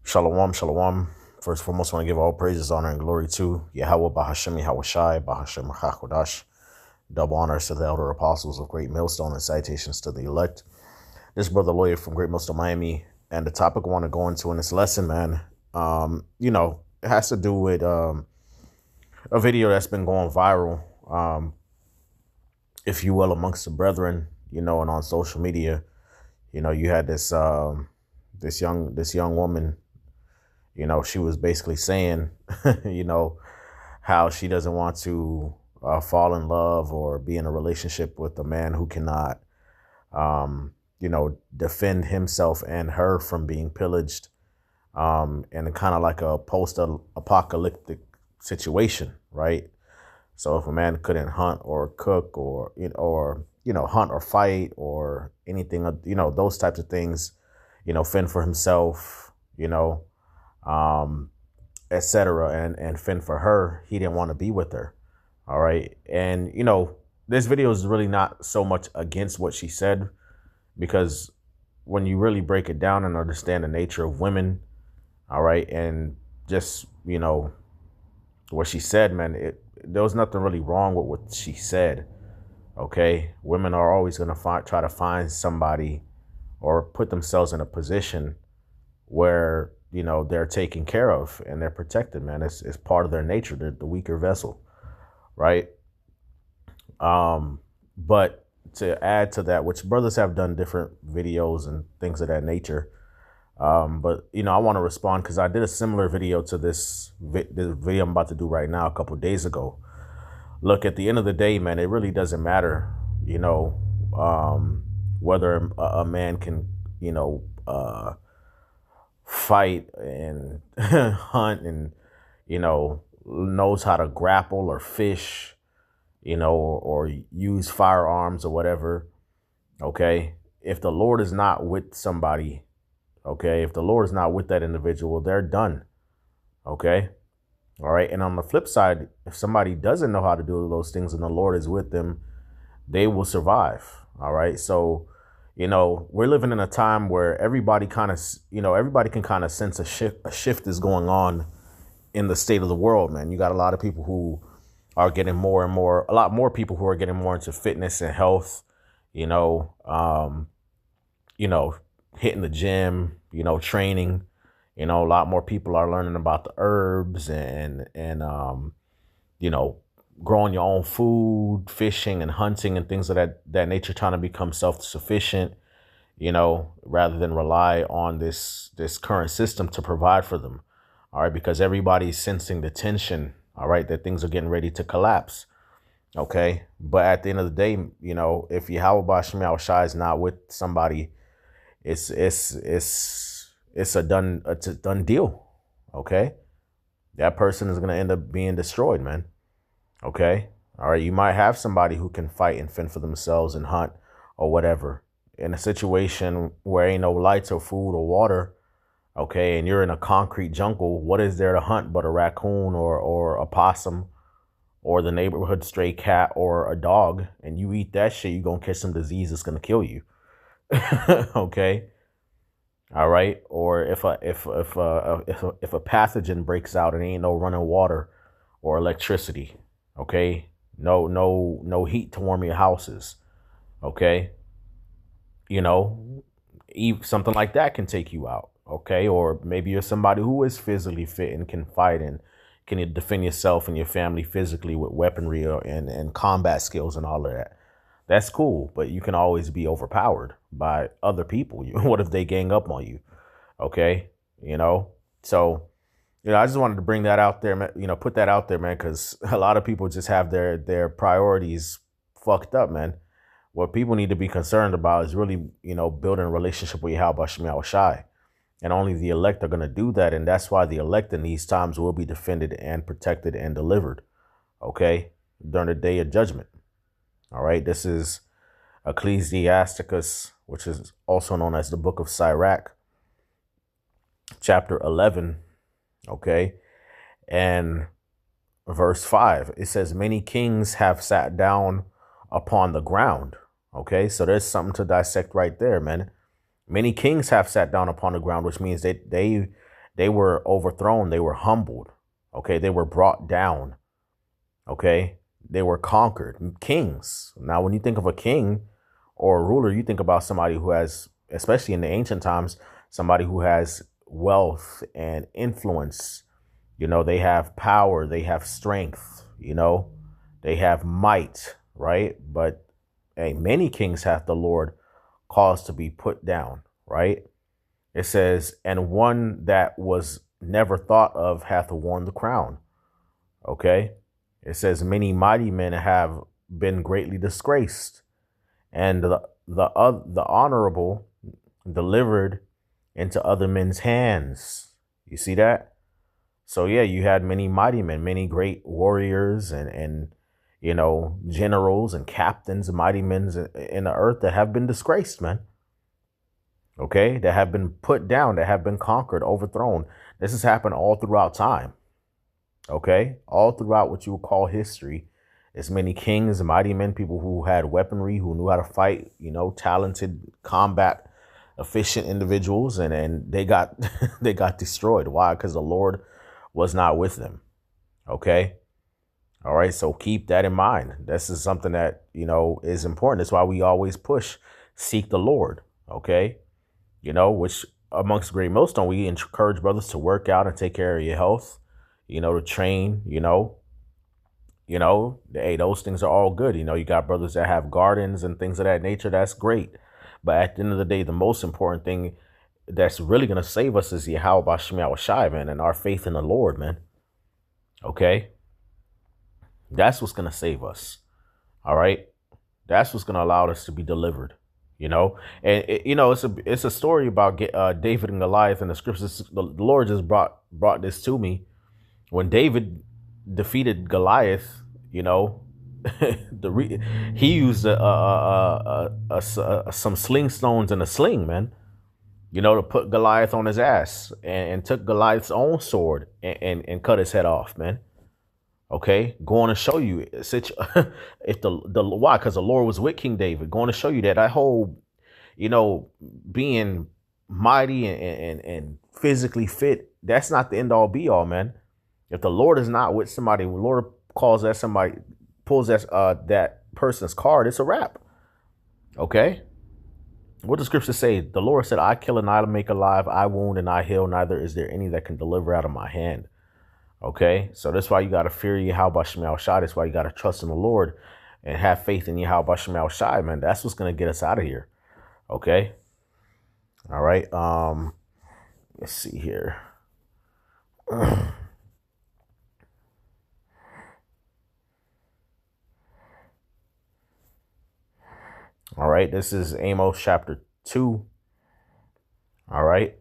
Shalom, shalom. First and foremost, I want to give all praises, honor, and glory to Yahweh, Bahashem, Yahweh Shai, Bahashem, Hakodash. Double honors to the elder apostles of Great Millstone and citations to the elect. This brother lawyer from Great Millstone, Miami. And the topic I want to go into in this lesson, man, it has to do with a video that's been going viral, if you will, amongst the brethren, and on social media. You had this young woman. She was basically saying, how she doesn't want to fall in love or be in a relationship with a man who cannot, defend himself and her from being pillaged, in kind of like a post-apocalyptic situation, right? So if a man couldn't hunt or cook or hunt or fight or anything, those types of things, fend for himself, etc., and fend for her, he didn't want to be with her. All right. And, this video is really not so much against what she said, because when you really break it down and understand the nature of women, all right, and just, what she said, man, there was nothing really wrong with what she said. Okay. Women are always going to try to find somebody or put themselves in a position where, they're taken care of and they're protected, man. It's part of their nature. They're the weaker vessel, right? But to add to that, which brothers have done different videos and things of that nature. But, I want to respond because I did a similar video to this video I'm about to do right now a couple of days ago. Look, at the end of the day, man, it really doesn't matter, whether a man can, fight and hunt and, knows how to grapple or fish, or use firearms or whatever. Okay. If the Lord is not with somebody, okay, if the Lord is not with that individual, they're done. Okay. All right. And on the flip side, if somebody doesn't know how to do those things and the Lord is with them, they will survive. All right. So, we're living in a time where everybody can kind of sense a shift is going on in the state of the world, man. You got a lot of people who are getting a lot more people who are getting more into fitness and health, hitting the gym, training, a lot more people are learning about the herbs and growing your own food, fishing and hunting and things of that nature, trying to become self-sufficient, rather than rely on this current system to provide for them. All right. Because everybody's sensing the tension. All right. That things are getting ready to collapse. Okay. But at the end of the day, if Yahweh Bashim Shai is not with somebody, it's a done deal. Okay. That person is going to end up being destroyed, man. Okay. All right. You might have somebody who can fight and fend for themselves and hunt or whatever in a situation where ain't no lights or food or water. Okay. And you're in a concrete jungle. What is there to hunt but a raccoon or a possum or the neighborhood stray cat or a dog? And you eat that shit, you're going to catch some disease that's going to kill you. Okay. All right. Or if a pathogen breaks out and ain't no running water or electricity. Okay. No heat to warm your houses. Okay. Something like that can take you out. Okay. Or maybe you're somebody who is physically fit and can fight and can defend yourself and your family physically with weaponry and combat skills and all of that. That's cool. But you can always be overpowered by other people. What if they gang up on you? Okay. So, I just wanted to bring that out there, put that out there, man, because a lot of people just have their priorities fucked up, man. What people need to be concerned about is really, building a relationship with Yahweh Shai Shai. And only the elect are going to do that. And that's why the elect in these times will be defended and protected and delivered. Okay. During the day of judgment. All right. This is Ecclesiasticus, which is also known as the book of Sirach, chapter 11. Okay. And verse 5, it says, many kings have sat down upon the ground. Okay. So there's something to dissect right there, man. Many kings have sat down upon the ground, which means they were overthrown. They were humbled. Okay. They were brought down. Okay. They were conquered. Kings. Now, when you think of a king or a ruler, you think about somebody who has, especially in the ancient times, somebody who has wealth and influence. You know, they have power, they have strength, you know, they have might, right? But hey, many kings hath the Lord caused to be put down, right? It says, and one that was never thought of hath worn the crown. Okay. It says, many mighty men have been greatly disgraced, and the honorable delivered into other men's hands. You see that? So yeah, you had many mighty men, many great warriors and you know, generals and captains, mighty men in the earth that have been disgraced, man. Okay, that have been put down, that have been conquered, overthrown. This has happened all throughout time. Okay, all throughout what you would call history. As many kings, mighty men, people who had weaponry, who knew how to fight, you know, talented, combat efficient individuals, and they got they got destroyed. Why? Because the Lord was not with them. Okay. All right. So keep that in mind. This is something that, you know, is important. That's why we always push, seek the Lord. Okay. You know, which amongst Great Millstone, we encourage brothers to work out and take care of your health, you know, to train, hey, those things are all good. You know, you got brothers that have gardens and things of that nature. That's great. But at the end of the day, the most important thing that's really going to save us is Yahweh Bashim Yahushai, man, and our faith in the Lord, man. Okay. That's what's going to save us. All right. That's what's going to allow us to be delivered, you know. And, it's a story about David and Goliath in the scriptures. The Lord just brought this to me. When David defeated Goliath, you know, he used some sling stones and a sling, man, you know, to put Goliath on his ass, and took Goliath's own sword and cut his head off, man. Okay, going to show you if why? Because the Lord was with King David. Going to show you that whole, you know, being mighty and physically fit, that's not the end all be all, man. If the Lord is not with somebody, when the Lord calls that somebody, pulls that person's card, it's a wrap. Okay. What does scripture say? The Lord said, I kill and I make alive, I wound and I heal, neither is there any that can deliver out of my hand. Okay. So that's why you got to fear Yahweh Shemel Shai. That's why you got to trust in the Lord and have faith in Yahweh Shemel Shai, man. That's what's going to get us out of here. Okay. All right. Let's see here. All right, this is Amos chapter 2. All right.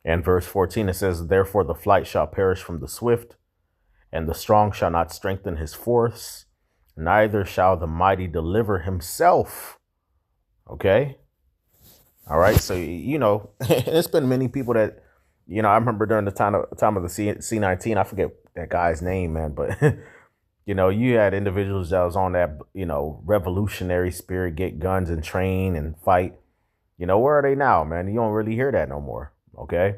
And verse 14, it says, therefore the flight shall perish from the swift, and the strong shall not strengthen his force, neither shall the mighty deliver himself. Okay. All right. So, you know, it's been many people that, you know, I remember during the time of the C-19, I forget that guy's name, man, but you know, you had individuals that was on that, you know, revolutionary spirit, get guns and train and fight. You know, where are they now, man? You don't really hear that no more. Okay.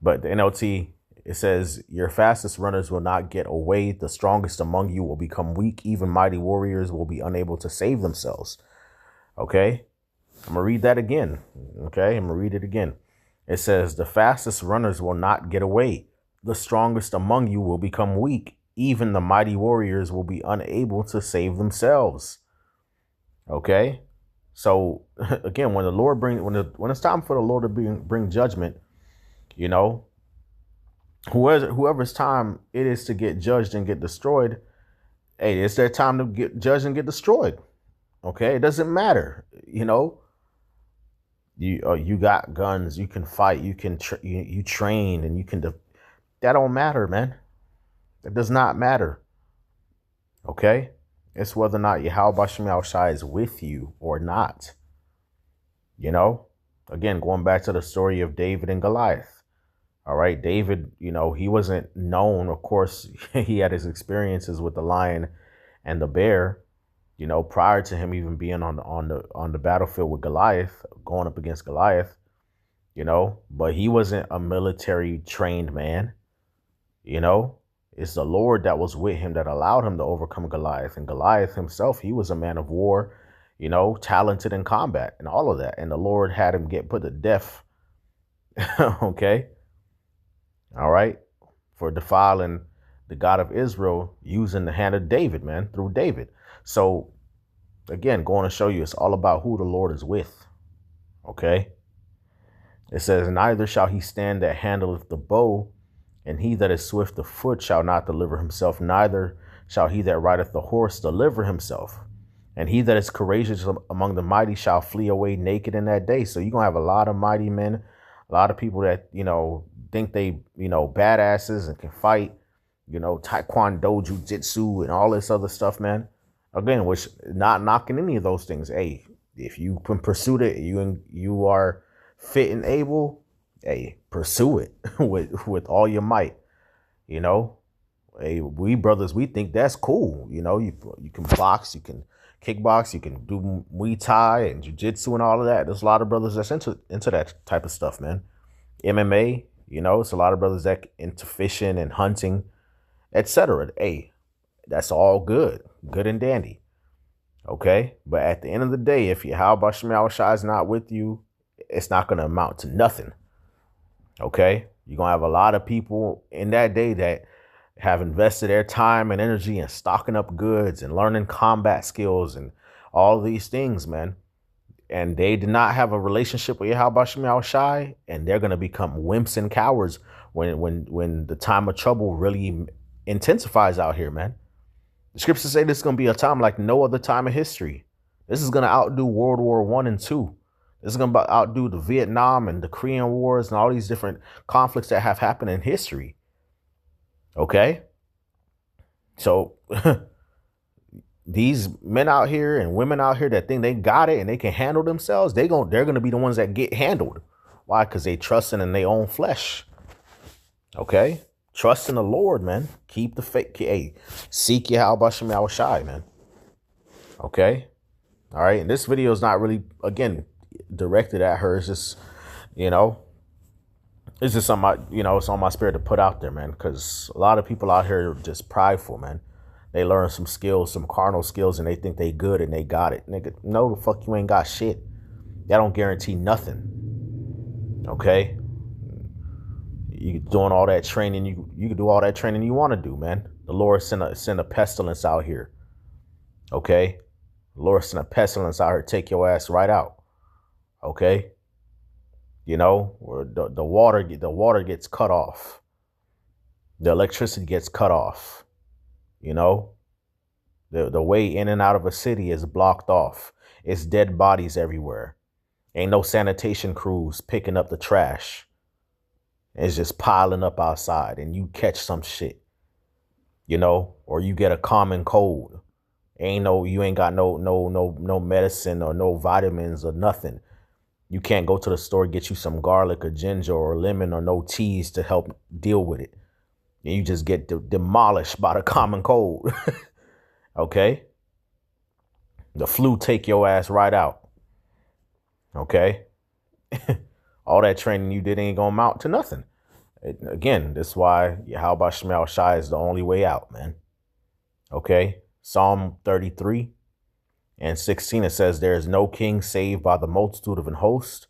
But the NLT, it says, your fastest runners will not get away. The strongest among you will become weak. Even mighty warriors will be unable to save themselves. Okay. I'm going to read that again. Okay. I'm going to read it again. It says, the fastest runners will not get away. The strongest among you will become weak. Even the mighty warriors will be unable to save themselves. Okay. So again, when the Lord when it's time for the Lord to bring judgment, you know, whoever's time it is to get judged and get destroyed, hey, it's their time to get judged and get destroyed. Okay. It doesn't matter. You know, you got guns, you can fight, you can, you train, and you can, that don't matter, man. It does not matter. Okay. It's whether or not Yahweh Bashim Yahushai is with you or not. You know, again, going back to the story of David and Goliath. All right. David, you know, he wasn't known. Of course, he had his experiences with the lion and the bear. prior to him even being on the battlefield with Goliath, going up against Goliath, but he wasn't a military trained man. You know, it's the Lord that was with him that allowed him to overcome Goliath. And Goliath himself, he was a man of war, talented in combat and all of that. And the Lord had him get put to death. Okay. All right. For defiling the God of Israel using the hand of David, man, through David. So again, going to show you it's all about who the Lord is with. Okay. It says, neither shall he stand that handleth the bow, and he that is swift of foot shall not deliver himself, neither shall he that rideth the horse deliver himself. And he that is courageous among the mighty shall flee away naked in that day. So you're going to have a lot of mighty men, a lot of people that, think they, badasses and can fight, taekwondo, jujitsu, and all this other stuff, man. Again, which not knocking any of those things. Hey, if you can pursue it, you are fit and able, hey, pursue it with all your might. Hey, we brothers, we think that's cool. You can box, you can kickbox, you can do Muay Thai and jiu-jitsu and all of that. There's a lot of brothers that's into that type of stuff, man. MMA, it's a lot of brothers that into fishing and hunting, etc. Hey, that's all good and dandy. Okay, but at the end of the day, if Yahweh Shem Yahushua is not with you, it's not going to amount to nothing. Okay, you're going to have a lot of people in that day that have invested their time and energy in stocking up goods and learning combat skills and all these things, man. And they did not have a relationship with Yahweh Shem Yahushua, and they're going to become wimps and cowards when the time of trouble really intensifies out here, man. The scriptures say this is going to be a time like no other time in history. This is going to outdo World War I and II. This is going to outdo the Vietnam and the Korean Wars and all these different conflicts that have happened in history. Okay? So these men out here and women out here that think they got it and they can handle themselves, they're going to be the ones that get handled. Why? Because they trusting in their own flesh. Okay? Trust in the Lord, man. Keep the faith. Hey, seek Yahweh Shem Yahushua, man. Okay? All right? And this video is not really, again, directed at her. It's just, it's just something, it's on my spirit to put out there, man. Because a lot of people out here are just prideful, man. They learn some skills, some carnal skills, and they think they good and they got it. Nigga, no, the fuck you ain't got shit. That don't guarantee nothing. Okay? You doing all that training, you can do all that training you want to do, man. The Lord send a pestilence out here. Okay? The Lord send a pestilence out here, take your ass right out. Okay? Or the water gets cut off. The electricity gets cut off. The way in and out of a city is blocked off. It's dead bodies everywhere. Ain't no sanitation crews picking up the trash. It's just piling up outside, and you catch some shit, or you get a common cold. You ain't got no medicine or no vitamins or nothing. You can't go to the store, get you some garlic or ginger or lemon or no teas to help deal with it. And you just get demolished by the common cold. Okay? The flu take your ass right out. Okay? All that training you did ain't gonna amount to nothing. Again, that's why Yahweh Shem Yahushua is the only way out, man. Okay? Psalm 33 and 16, it says, there is no king saved by the multitude of an host.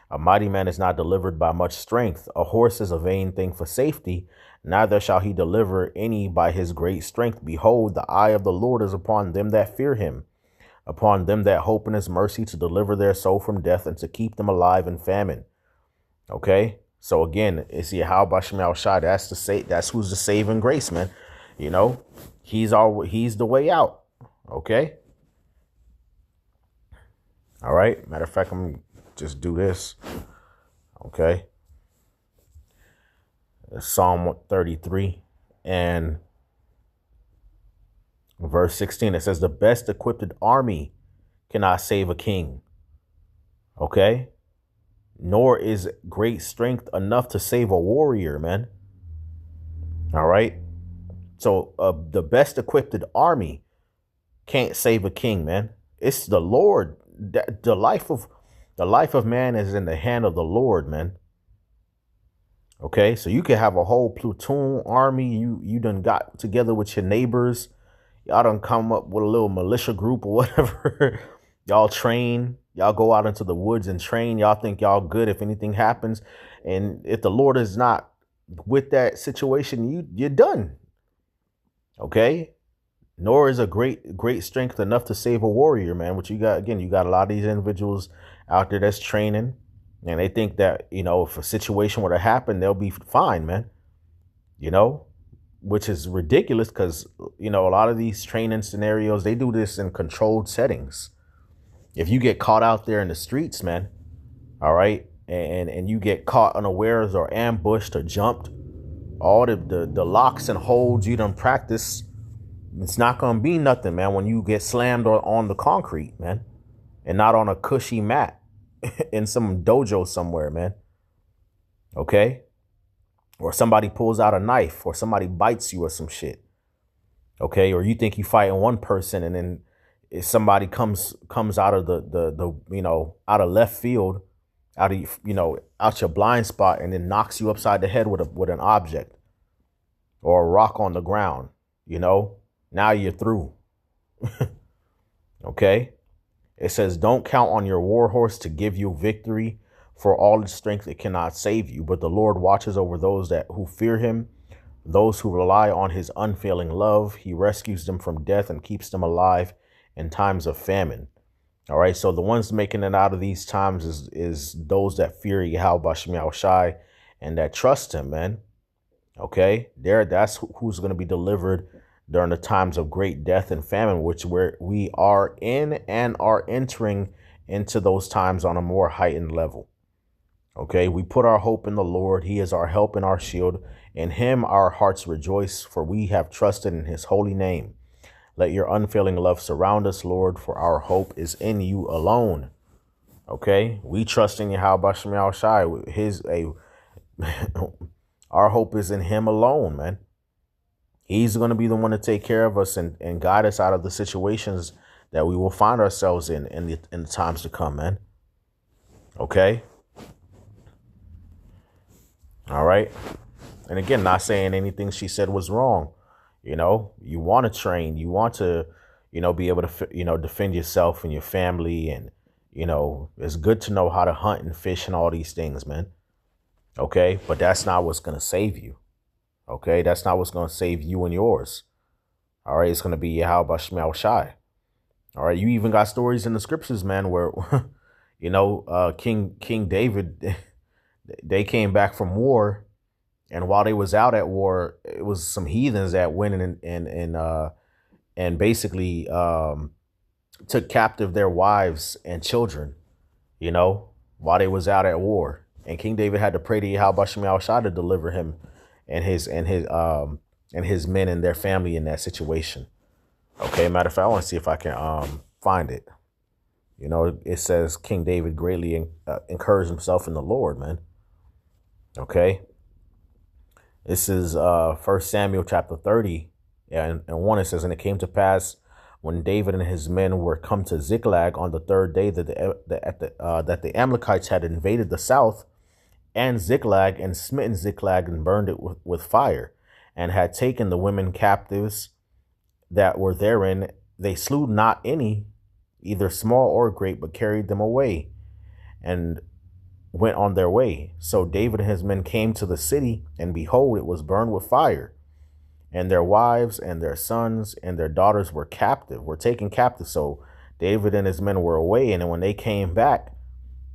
A mighty man is not delivered by much strength. A horse is a vain thing for safety. Neither shall he deliver any by his great strength. Behold, the eye of the Lord is upon them that fear him, upon them that hope in his mercy, to deliver their soul from death and to keep them alive in famine. Okay? So again, it's Yahweh Shem Yahushua. That's who's the saving grace, man. He's the way out. Okay? All right. Matter of fact, I'm gonna just do this. Okay. Psalm 33 and verse 16. It says, the best equipped army cannot save a king. Okay. Nor is great strength enough to save a warrior, man. All right. So the best equipped army, can't save a king, man. It's the Lord. The life of man is in the hand of the Lord, man. Okay, so you could have a whole platoon army. You done got together with your neighbors. Y'all done come up with a little militia group or whatever. Y'all train. Y'all go out into the woods and train. Y'all think y'all good if anything happens. And if the Lord is not with that situation, you're done. Okay? Nor is a great strength enough to save a warrior, man. What you got, again, you got a lot of these individuals out there that's training, and they think that, if a situation were to happen, they'll be fine, man. Which is ridiculous because, a lot of these training scenarios, they do this in controlled settings. If you get caught out there in the streets, man, all right, and you get caught unawares or ambushed or jumped, all the locks and holds you done practice, it's not going to be nothing, man, when you get slammed on the concrete, man, and not on a cushy mat in some dojo somewhere, man. Okay? Or somebody pulls out a knife or somebody bites you or some shit. Okay? Or you think you fighting one person and then if somebody comes out of the out of left field, out of out your blind spot and then knocks you upside the head with an object or a rock on the ground, now you're through. Okay? It says, don't count on your war horse to give you victory. For all its strength, it cannot save you. But the Lord watches over those who fear him, those who rely on his unfailing love. He rescues them from death and keeps them alive in times of famine. All right. So the ones making it out of these times is those that fear Yahweh Bashim Yahushai and that trust him, man. Okay. That's who's going to be delivered during the times of great death and famine, which we are in and are entering into those times on a more heightened level. Okay, we put our hope in the Lord. He is our help and our shield. In him our hearts rejoice, for we have trusted in his holy name. Let your unfailing love surround us, Lord, for our hope is in you alone. Okay, we trust in Yahweh Bashim Yahushai. Our hope is in him alone, man. He's going to be the one to take care of us and guide us out of the situations that we will find ourselves in the times to come, man. Okay. All right. And again, not saying anything she said was wrong. You want to train. You want to, be able to, defend yourself and your family. And, it's good to know how to hunt and fish and all these things, man. Okay. But that's not what's going to save you. Okay, that's not what's going to save you and yours. All right, it's going to be Yahweh Bashim Yahushai. All right, you even got stories in the scriptures, man, where, King David, they came back from war, and while they was out at war, it was some heathens that went and basically took captive their wives and children, while they was out at war, and King David had to pray to Yahweh Bashim Yahushai to deliver him and his men and their family in that situation. Okay, matter of fact, I want to see if I can find it. It says King David greatly encouraged himself in the Lord, man. Okay. This is 1 Samuel chapter 30. And 1, it says, and it came to pass when David and his men were come to Ziklag on the third day that the Amalekites had invaded the south and Ziklag, and smitten Ziklag and burned it with fire, and had taken the women captives that were therein. They slew not any, either small or great, but carried them away and went on their way. So David and his men came to the city, and behold, it was burned with fire, and their wives and their sons and their daughters were taken captive. So David and his men were away, and then when they came back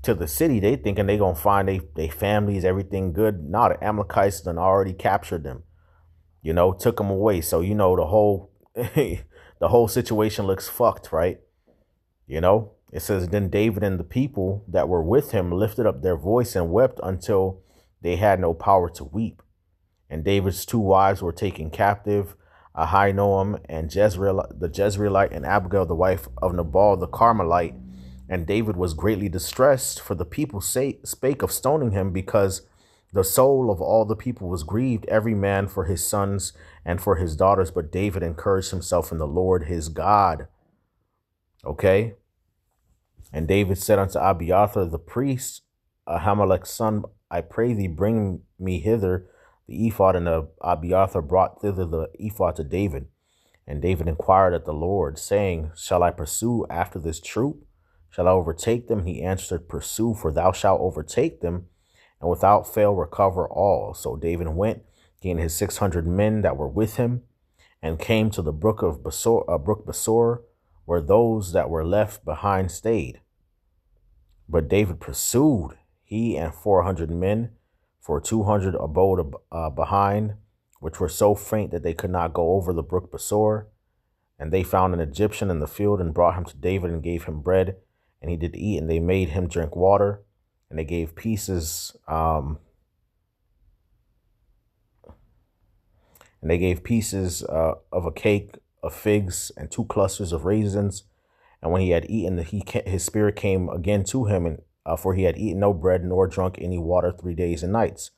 to the city, they thinking they gonna find they families, everything good. No, the Amalekites done already captured them, took them away. So the whole the whole situation looks fucked, right? It says, then David and the people that were with him lifted up their voice and wept until they had no power to weep. And David's 2 wives were taken captive, Ahinoam and Jezreel the Jezreelite, and Abigail the wife of Nabal the Carmelite. And David was greatly distressed, for the people spake of stoning him, because the soul of all the people was grieved, every man for his sons and for his daughters. But David encouraged himself in the Lord his God. Okay. And David said unto Abiathar the priest, Ahimelech's son, I pray thee, bring me hither the ephod. And Abiathar brought thither the ephod to David. And David inquired at the Lord, saying, Shall I pursue after this troop? Shall I overtake them? He answered, Pursue, for thou shalt overtake them, and without fail recover all. So David went, gained his 600 men that were with him, and came to the brook of Besor, where those that were left behind stayed. But David pursued, he and 400 men, for 200 abode behind, which were so faint that they could not go over the brook Besor. And they found an Egyptian in the field and brought him to David and gave him bread, and he did eat, and they made him drink water, and they gave pieces, of a cake of figs and 2 clusters of raisins. And when he had eaten, his spirit came again to him, and for he had eaten no bread nor drunk any water 3 days and nights.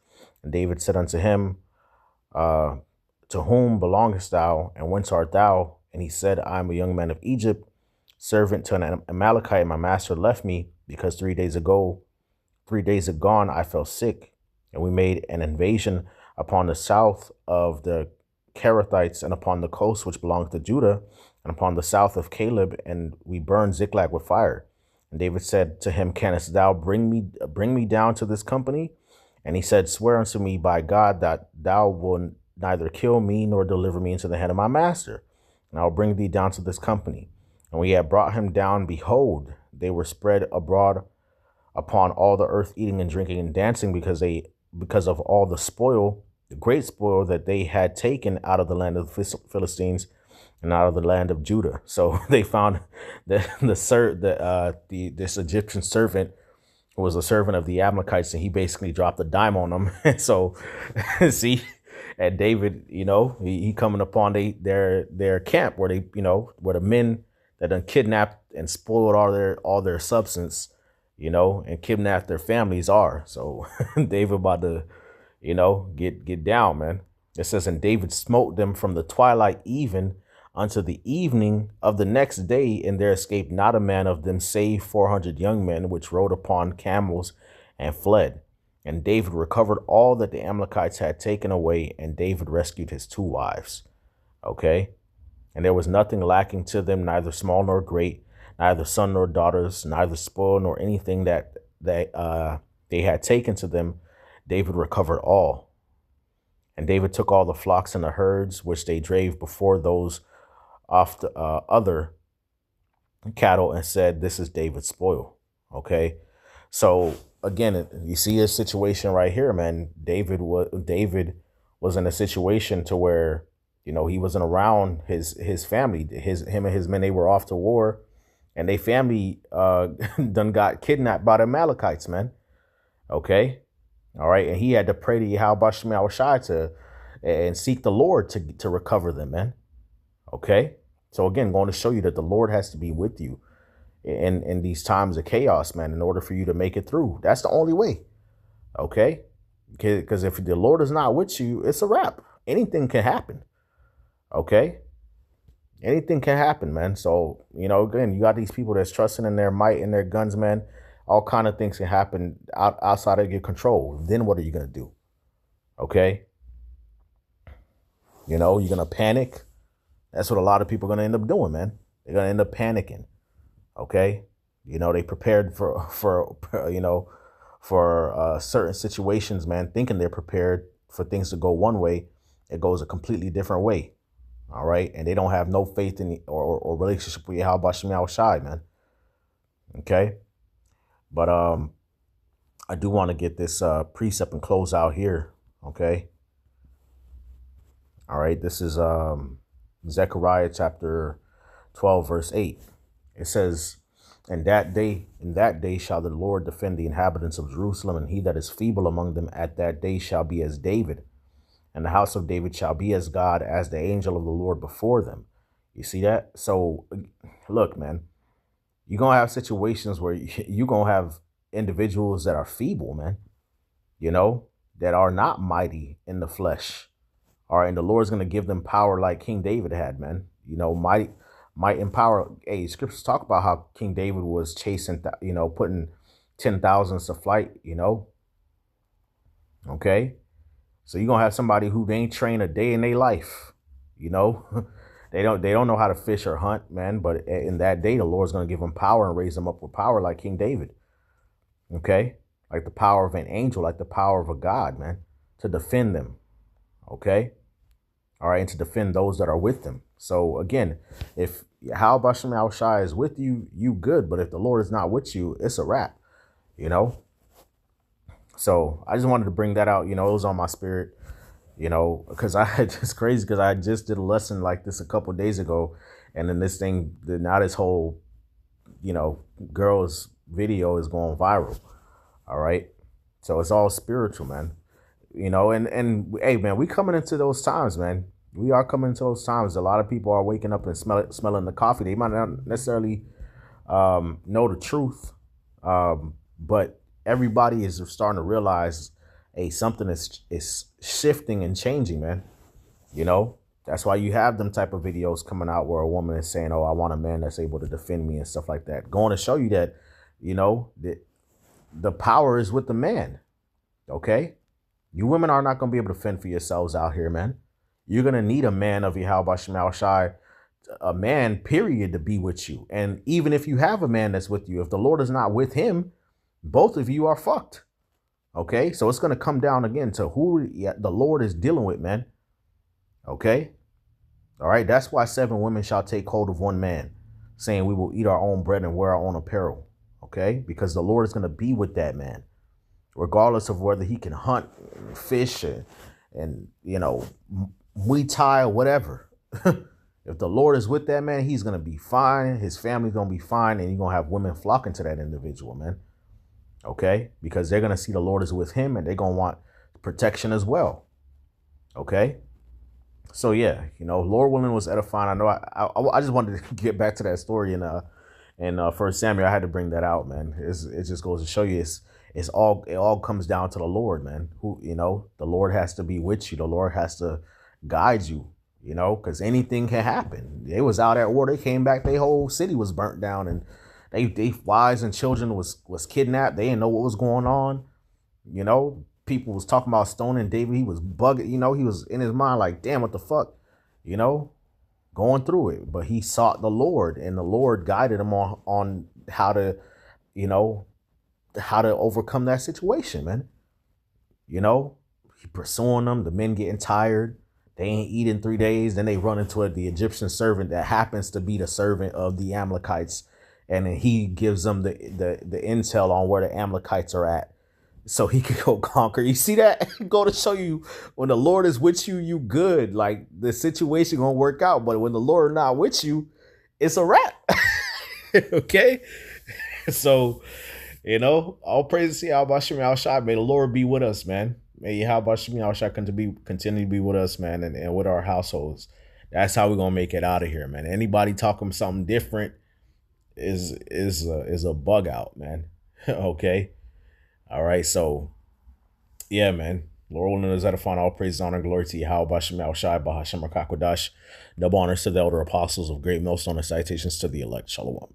And David said unto him, To whom belongest thou, and whence art thou? And he said, I am a young man of Egypt, servant to an Amalekite. My master left me because 3 days agone, I fell sick, and we made an invasion upon the south of the Kerethites and upon the coast which belonged to Judah, and upon the south of Caleb, and we burned Ziklag with fire. And David said to him, Canst thou bring me down to this company? And he said, Swear unto me by God that thou wilt neither kill me nor deliver me into the hand of my master, and I will bring thee down to this company. And when he had brought him down, behold, they were spread abroad upon all the earth, eating and drinking and dancing, because of all the spoil, the great spoil that they had taken out of the land of the Philistines and out of the land of Judah. So they found that this Egyptian servant who was a servant of the Amalekites, and he basically dropped a dime on them. And so, see, and David, he coming upon their camp where they, where the men that done kidnapped and spoiled all their substance, and kidnapped their families are. So David about to, get down, man. It says, and David smote them from the twilight even unto the evening of the next day, and there escaped not a man of them save 400 young men, which rode upon camels and fled. And David recovered all that the Amalekites had taken away, and David rescued his 2 wives. Okay. And there was nothing lacking to them, neither small nor great, neither son nor daughters, neither spoil nor anything that they had taken to them. David recovered all. And David took all the flocks and the herds, which they drave before those off the other cattle, and said, This is David's spoil. Okay. So again, you see this situation right here, man. David was in a situation to where, he wasn't around his family. Him and his men, they were off to war, and they family done got kidnapped by the Amalekites, man. Okay. All right. And he had to pray to Yahweh Shema Shai and seek the Lord to recover them, man. Okay. So again, going to show you that the Lord has to be with you in these times of chaos, man, in order for you to make it through. That's the only way. Okay. Because if the Lord is not with you, it's a wrap. Anything can happen. Okay. Anything can happen, man. So, again, you got these people that's trusting in their might and their guns, man. All kind of things can happen outside of your control. Then what are you going to do? Okay. You're going to panic. That's what a lot of people are going to end up doing, man. They're going to end up panicking. Okay. They prepared for certain situations, man, thinking they're prepared for things to go one way. It goes a completely different way. All right. And they don't have no faith in or relationship with Yahweh Shema Shai, man. Okay. But I do want to get this precept and close out here. Okay. All right. This is Zechariah chapter 12, verse 8. It says, In that day shall the Lord defend the inhabitants of Jerusalem, and he that is feeble among them at that day shall be as David, and the house of David shall be as God, as the angel of the Lord before them. You see that? So look, man, you're going to have situations where you're going to have individuals that are feeble, man, that are not mighty in the flesh. All right. And the Lord's going to give them power like King David had, man, might and power. Hey, scriptures talk about how King David was chasing, putting 10,000s to flight, okay? So you're gonna have somebody who they ain't trained a day in their life, you know. They don't know how to fish or hunt, man. But in that day, the Lord's gonna give them power and raise them up with power like King David, okay? Like the power of an angel, like the power of a God, man, to defend them, okay? All right, and to defend those that are with them. So again, if How Bashem Al Shai is with you, you good. But if the Lord is not with you, it's a wrap, you know? So I just wanted to bring that out. It was on my spirit, because it's crazy because I just did a lesson like this a couple days ago. And then now this whole, girl's video is going viral. All right. So it's all spiritual, man. And hey, man, we coming into those times, man. We are coming into those times. A lot of people are waking up and smelling the coffee. They might not necessarily know the truth, but everybody is starting to realize, hey, something is shifting and changing, man. That's why you have them type of videos coming out where a woman is saying, "Oh, I want a man that's able to defend me," and stuff like that. Going to show you that, the power is with the man. Okay. You women are not going to be able to fend for yourselves out here, man. You're going to need a man of Yahweh Shema Shai, a man, period, to be with you. And even if you have a man that's with you, if the Lord is not with him, both of you are fucked. Okay? So it's going to come down again to who the Lord is dealing with, man. Okay? All right? That's why 7 women shall take hold of one man, saying we will eat our own bread and wear our own apparel. Okay? Because the Lord is going to be with that man, regardless of whether he can hunt, fish, and Muay Thai or whatever. If the Lord is with that man, he's going to be fine. His family's going to be fine. And you're going to have women flocking to that individual, man. Okay? Because they're going to see the Lord is with him and they're going to want protection as well. Okay? So, yeah, Lord willing was edifying. I know I just wanted to get back to that story in 1 Samuel. I had to bring that out, man. It just goes to show you it all comes down to the Lord, man. The Lord has to be with you. The Lord has to guide you, because anything can happen. They was out at war. They came back. Their whole city was burnt down, and they wives and children was kidnapped. They didn't know what was going on. People was talking about stoning David. He was bugging. He was in his mind like, damn, what the fuck, going through it. But he sought the Lord, and the Lord guided him on how to, how to overcome that situation, man. He pursuing them, the men getting tired. They ain't eating 3 days. Then they run into the Egyptian servant that happens to be the servant of the Amalekites. And then he gives them the intel on where the Amalekites are at, so he could go conquer. You see that? Go to show you, when the Lord is with you, you good. Like, the situation gonna work out. But when the Lord not with you, it's a wrap. Okay? So, all praise to Yahweh Bashem Al Shai. May the Lord be with us, man. May Yahweh Bashem Al Shai continue to be with us, man, and with our households. That's how we're gonna make it out of here, man. Anybody talking something different is a bug out, man. Okay. All right. So, yeah, man. Lord willing is edifying. All praise, honor, glory to Yahweh Bashem Al Shai, Bahashem Rakakwadash. Double honors to the elder apostles of Great Millstone and citations to the elect. Shalom.